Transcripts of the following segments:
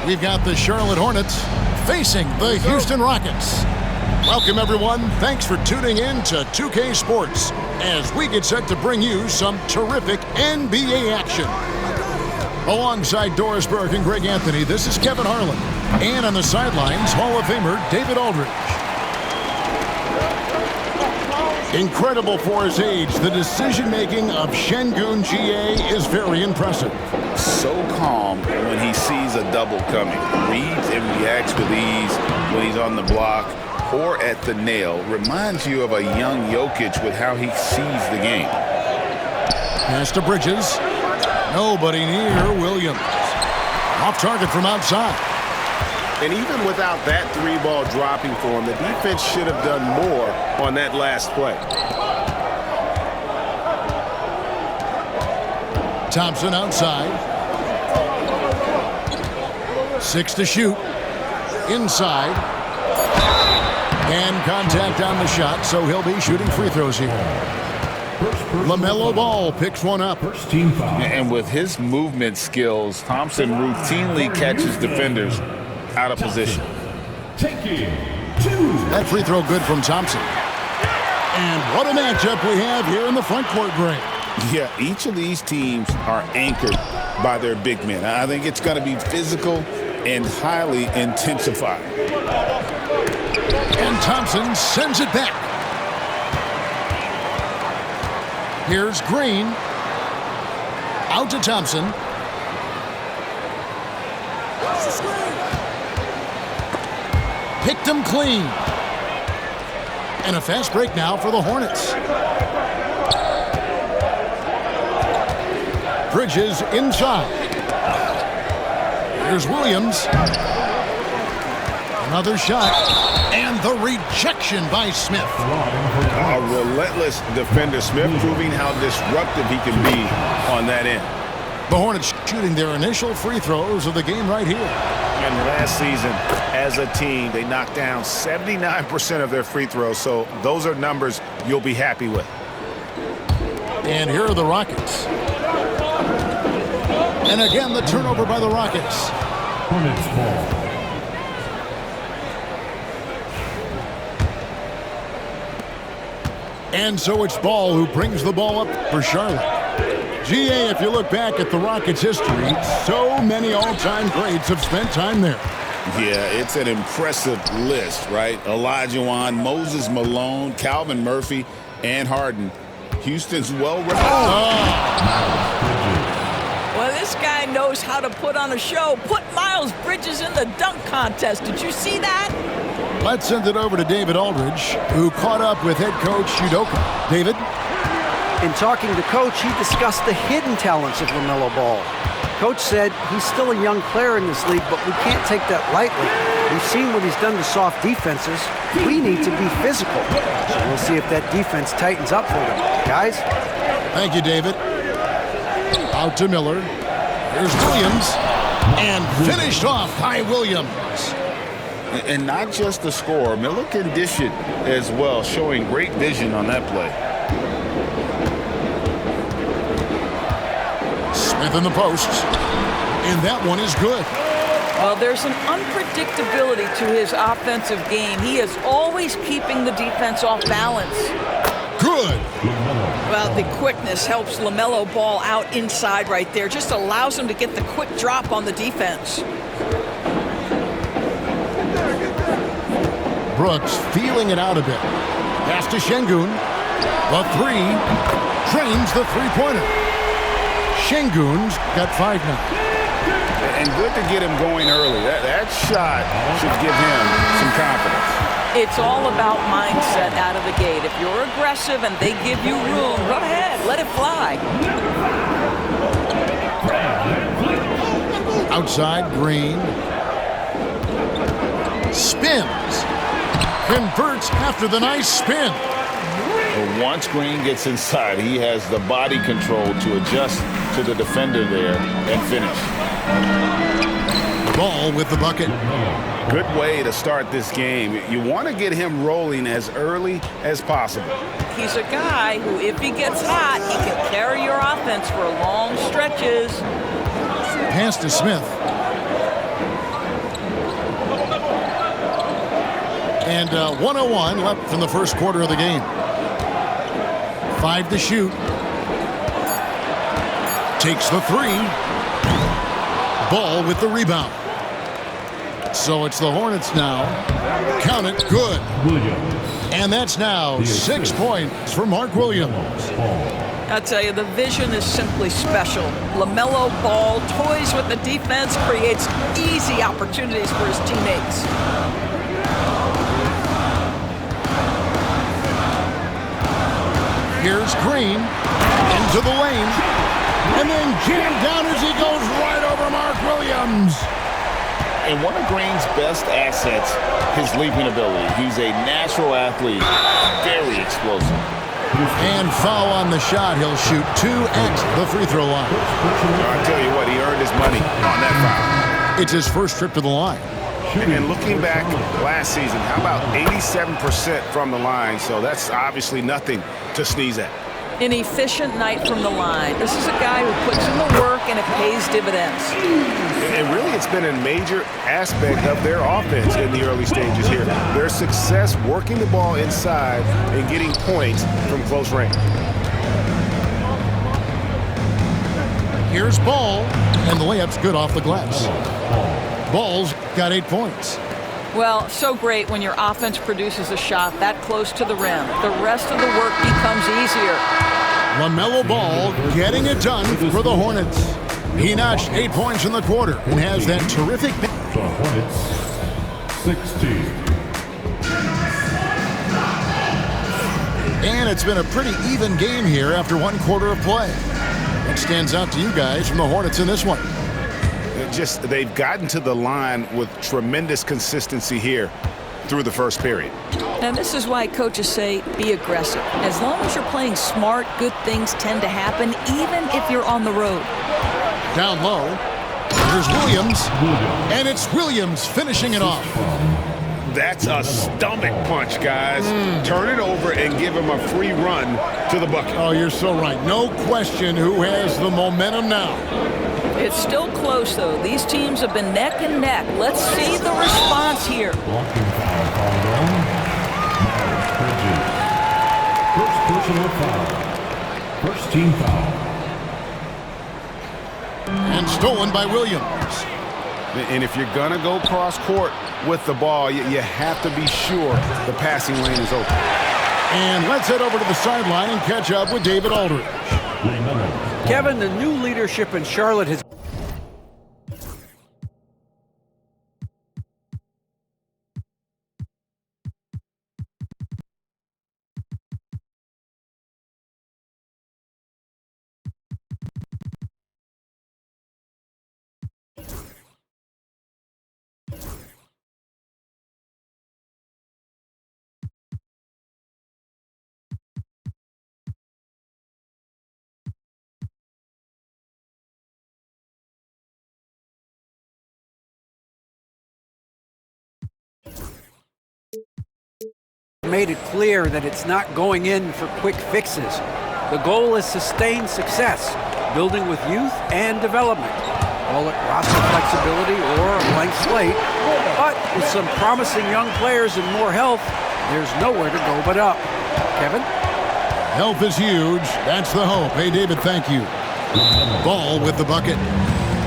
we've got the Charlotte Hornets facing the Houston Rockets. Welcome, everyone. Thanks for tuning in to 2K Sports as we get set to bring you some terrific NBA action. Alongside Doris Burke and Greg Anthony, this is Kevin Harlan. And on the sidelines, Hall of Famer David Aldridge. Incredible for his age, the decision-making of Sengun Ga is very impressive. So calm when he sees a double coming. Reads and reacts with ease when he's on the block or at the nail. Reminds you of a young Jokic with how he sees the game. Pass to Bridges. Nobody near Williams. Off target from outside. And even without that three-ball dropping for him, the defense should have done more on that last play. Thompson outside. 6 to shoot. Inside. And contact on the shot, so he'll be shooting free throws here. LaMelo Ball picks one up. And with his movement skills, Thompson routinely catches defenders out of position. That free throw good from Thompson. And what a matchup we have here in the front court, Greg. Yeah, each of these teams are anchored by their big men. I think it's going to be physical and highly intensified. And Thompson sends it back. Here's Green. Out to Thompson. Picked him clean. And a fast break now for the Hornets. Bridges inside. Here's Williams. Another shot. And the rejection by Smith. A relentless defender. Smith proving how disruptive he can be on that end. The Hornets shooting their initial free throws of the game right here. And last season, as a team, they knocked down 79% of their free throws. So those are numbers you'll be happy with. And here are the Rockets. And again, the turnover by the Rockets. Hornets ball. And so it's Ball who brings the ball up for Charlotte. GA, if you look back at the Rockets' history, so many all-time greats have spent time there. Yeah, it's an impressive list, right? Olajuwon, Moses Malone, Calvin Murphy, and Harden. Houston's Well, this guy knows how to put on a show. Put Miles Bridges in the dunk contest. Did you see that? Let's send it over to David Aldridge, who caught up with head coach Udoka. David? In talking to Coach, he discussed the hidden talents of LaMelo Ball. Coach said he's still a young player in this league, but we can't take that lightly. We've seen what he's done to soft defenses. We need to be physical. So we'll see if that defense tightens up for them. Guys? Thank you, David. Out to Miller. Here's Williams. And finished off by Williams. And not just the score. Miller can dish it as well, showing great vision on that play. Smith in the post. And that one is good. Well, there's an unpredictability to his offensive game. He is always keeping the defense off balance. Good. Well, the quickness helps LaMelo Ball out inside right there. Just allows him to get the quick drop on the defense. Brooks feeling it out a bit. Pass to Sengun. The three. Drains the three-pointer. Sengun's got 5 now. And good to get him going early. That shot should give him some confidence. It's all about mindset out of the gate. If you're aggressive and they give you room, go ahead, let it fly. Outside, Green. Spins. Converts after the nice spin. But once Green gets inside, he has the body control to adjust to the defender there and finish. Ball with the bucket. Good way to start this game. You want to get him rolling as early as possible. He's a guy who, if he gets hot, he can carry your offense for long stretches. Pass to Smith. And 1:01 left from the first quarter of the game. 5 to shoot. Takes the 3. Ball with the rebound. So it's the Hornets now. Count it, good. And that's now 6 points for Mark Williams. I tell you, the vision is simply special. LaMelo Ball toys with the defense, creates easy opportunities for his teammates. Here's Green into the lane. And then jammed down as he goes right over Mark Williams. And one of Green's best assets, his leaping ability. He's a natural athlete, very explosive. And foul on the shot. He'll shoot 2 at the free throw line. I'll tell you what, he earned his money on that foul. It's his first trip to the line. And looking back last season, how about 87% from the line? So that's obviously nothing to sneeze at. An efficient night from the line. This is a guy who puts in the work and it pays dividends. And really, it's been a major aspect of their offense in the early stages here. Their success working the ball inside and getting points from close range. Here's Ball, and the layup's good off the glass. Ball's got 8 points. Well, so great when your offense produces a shot that close to the rim. The rest of the work becomes easier. LaMelo Ball getting it done for the Hornets. He notched 8 points in the quarter and has that terrific... The Hornets, 16. And it's been a pretty even game here after 1 quarter of play. What stands out to you guys from the Hornets in this one? They've gotten to the line with tremendous consistency here through the first period. And this is why coaches say be aggressive. As long as you're playing smart, good things tend to happen, even if you're on the road. Down low, here's Williams, and it's Williams finishing it off. That's a stomach punch, guys. Turn it over and give him a free run to the bucket. Oh, you're so right. No question who has the momentum now. It's still close, though. These teams have been neck and neck. Let's see the response here. Blocking foul called on Miles Bridges. First personal foul. First team foul. And stolen by Williams. And if you're going to go cross court with the ball, you have to be sure the passing lane is open. And let's head over to the sideline and catch up with David Aldridge. Kevin, the new leadership in Charlotte has made it clear that it's not going in for quick fixes. The goal is sustained success, building with youth and development. Call it roster flexibility or a blank slate, but with some promising young players and more health, there's nowhere to go but up. Kevin? Health is huge. That's the hope. Hey, David, thank you. Ball with the bucket.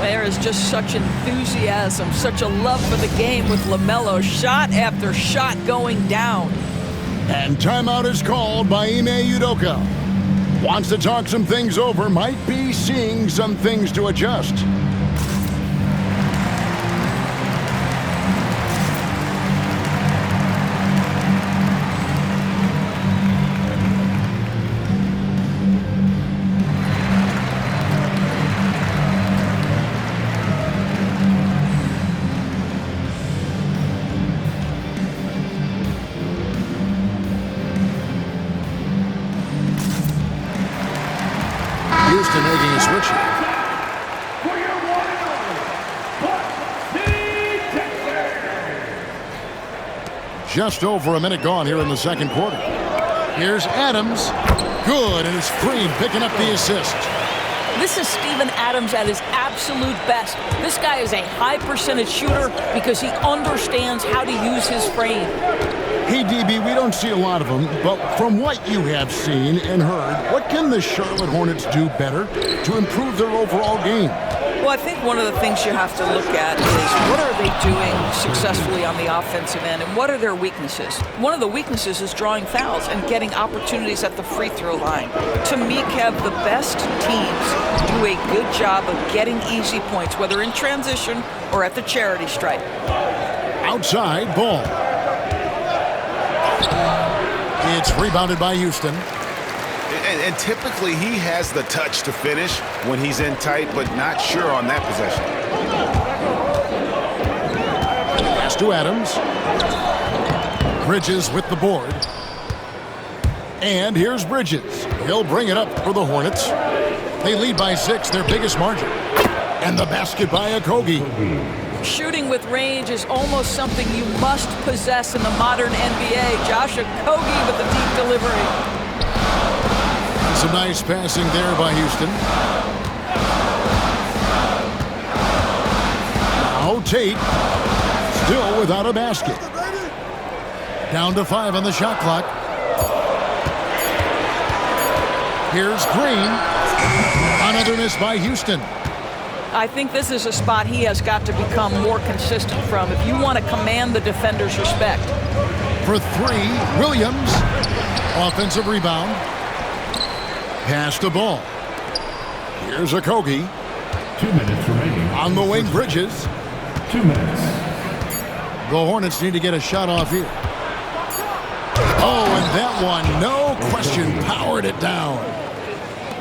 There is just such enthusiasm, such a love for the game with LaMelo, shot after shot going down. And timeout is called by Ime Udoka. Wants to talk some things over, might be seeing some things to adjust. Houston making a switch here. Just over a minute gone here in the second quarter. Here's Adams. Good, and it's Green picking up the assist. This is Steven Adams at his absolute best. This guy is a high percentage shooter because he understands how to use his frame. Hey, DB, we don't see a lot of them, but from what you have seen and heard, what can the Charlotte Hornets do better to improve their overall game? Well, I think one of the things you have to look at is what are they doing successfully on the offensive end and what are their weaknesses? One of the weaknesses is drawing fouls and getting opportunities at the free throw line. To me, Kev, the best teams do a good job of getting easy points, whether in transition or at the charity stripe. Outside ball. It's rebounded by Houston. And typically he has the touch to finish when he's in tight, but not sure on that possession. Pass to Adams. Bridges with the board. And here's Bridges. He'll bring it up for the Hornets. They lead by 6, their biggest margin. And the basket by Okogie. Shooting with range is almost something you must possess in the modern NBA. Josh Okogie with the deep delivery. Some nice passing there by Houston. Now Tate, still without a basket. Down to 5 on the shot clock. Here's Green. Another miss by Houston. I think this is a spot he has got to become more consistent from if you want to command the defender's respect. For 3, Williams. Offensive rebound. Pass the ball. Here's Okogie. 2 minutes remaining. On the wing, Bridges. 2 minutes. The Hornets need to get a shot off here. Oh, and that one, no question, powered it down.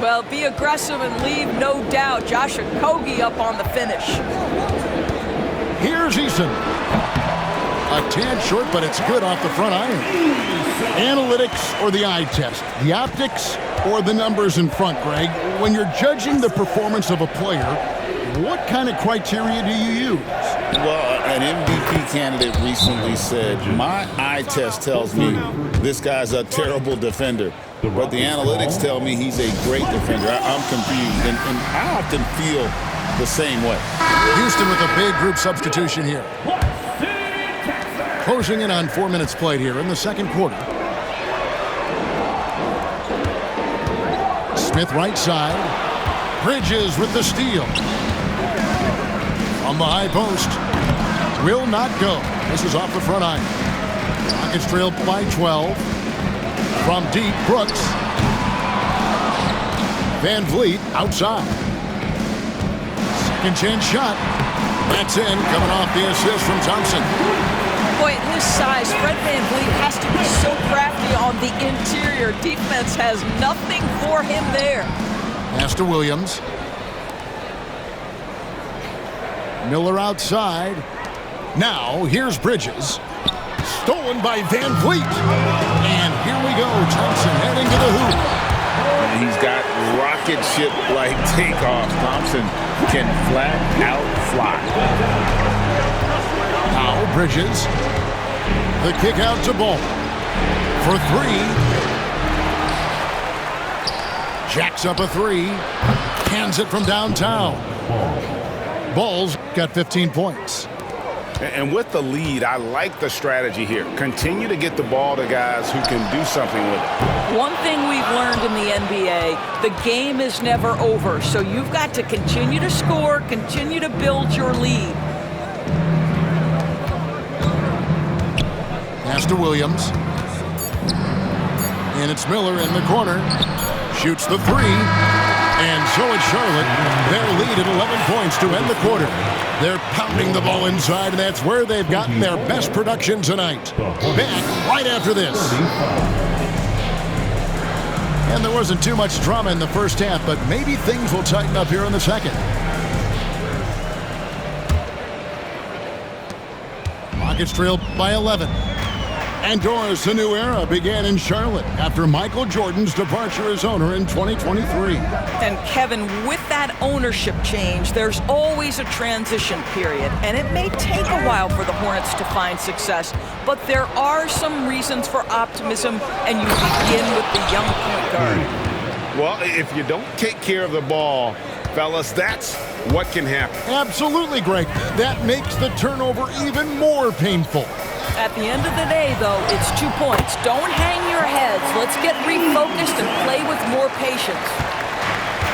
Well, be aggressive and leave, no doubt. Josh Okogie up on the finish. Here's Eason. A tad short, but it's good off the front iron. Analytics or the eye test? The optics or the numbers in front, Greg? When you're judging the performance of a player, what kind of criteria do you use? Well, an MVP candidate recently said, my eye test tells me this guy's a terrible defender. But the analytics tell me he's a great defender. I'm confused, and I often feel the same way. Houston with a big group substitution here. Closing in on 4 minutes played here in the second quarter. Smith right side. Bridges with the steal. On the high post. Will not go. This is off the front iron. Rockets trail by 12. From deep, Brooks. Van Vliet outside. Second chance shot. That's in, coming off the assist from Thompson. Boy, at his size, Fred Van Vliet has to be so crafty on the interior. Defense has nothing for him there. Pass to Williams. Miller outside. Now, here's Bridges. Stolen by Van Vliet. And here we go. Thompson heading to the hoop. And he's got rocket ship-like takeoff. Thompson can flat out fly. Now Bridges. The kick out to Ball. For 3. Jacks up a 3. Hands it from downtown. Ball's got 15 points. And with the lead, I like the strategy here. Continue to get the ball to guys who can do something with it. One thing we've learned in the NBA, the game is never over. So you've got to continue to score, continue to build your lead. Pass to Williams. And it's Miller in the corner. Shoots the 3. And so it's Charlotte. Their lead at 11 points to end the quarter. They're pounding the ball inside, and that's where they've gotten their best production tonight. Back right after this. And there wasn't too much drama in the first half, but maybe things will tighten up here in the second. Rockets trail by 11. And Doris, a new era began in Charlotte after Michael Jordan's departure as owner in 2023. And Kevin, with that ownership change, there's always a transition period. And it may take a while for the Hornets to find success, but there are some reasons for optimism, and you begin with the young point guard. Well, if you don't take care of the ball, fellas, that's what can happen. Absolutely, Greg. That makes the turnover even more painful. At the end of the day, though, it's 2 points. Don't hang your heads. Let's get refocused and play with more patience.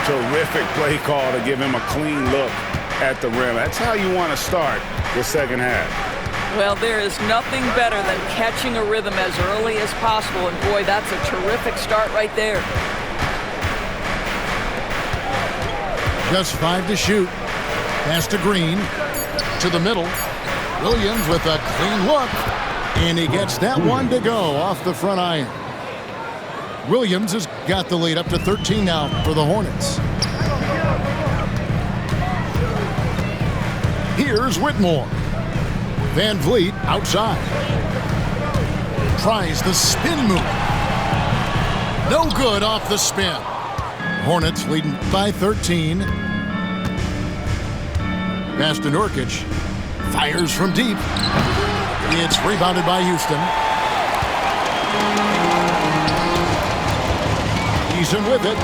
Terrific play call to give him a clean look at the rim. That's how you want to start the second half. Well, there is nothing better than catching a rhythm as early as possible, and boy, that's a terrific start right there. Just 5 to shoot. Pass to Green. To the middle. Williams with a clean look. And he gets that one to go off the front iron. Williams has got the lead up to 13 now for the Hornets. Here's Whitmore. Van Vliet outside. Tries the spin move. No good off the spin. Hornets leading by 13. Pass to Nurkic. Fires from deep. It's rebounded by Houston. Eason with it.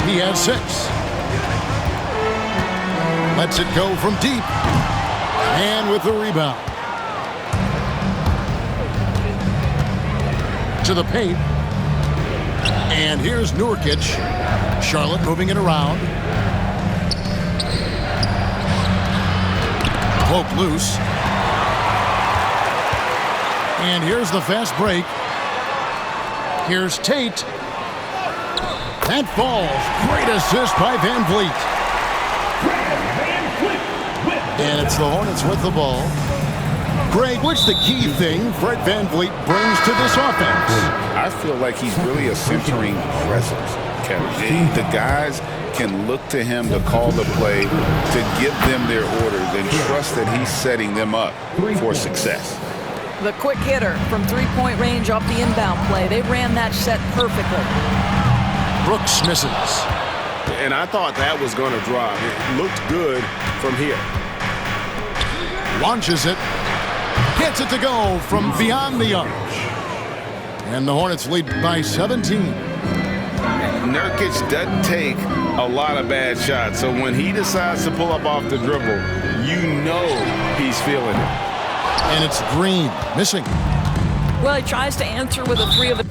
He has 6. Lets it go from deep. And with the rebound. To the paint. And here's Nurkic. Charlotte moving it around. Poke loose. And here's the fast break. Here's Tate. That falls. Great assist by Van Vliet. And it's the Hornets with the ball. Greg, what's the key thing Fred Van Vliet brings to this offense? I feel like he's really a centering presence, Kevin. The guys can look to him to call the play, to give them their orders, and trust that he's setting them up for success. The quick hitter from three-point range off the inbound play. They ran that set perfectly. Brooks misses. And I thought that was going to drop. It looked good from here. Launches it. Gets it to go from beyond the arc. And the Hornets lead by 17. Nurkic doesn't take a lot of bad shots, so when he decides to pull up off the dribble, you know he's feeling it. And it's Green missing. Well, he tries to answer with a 3 of a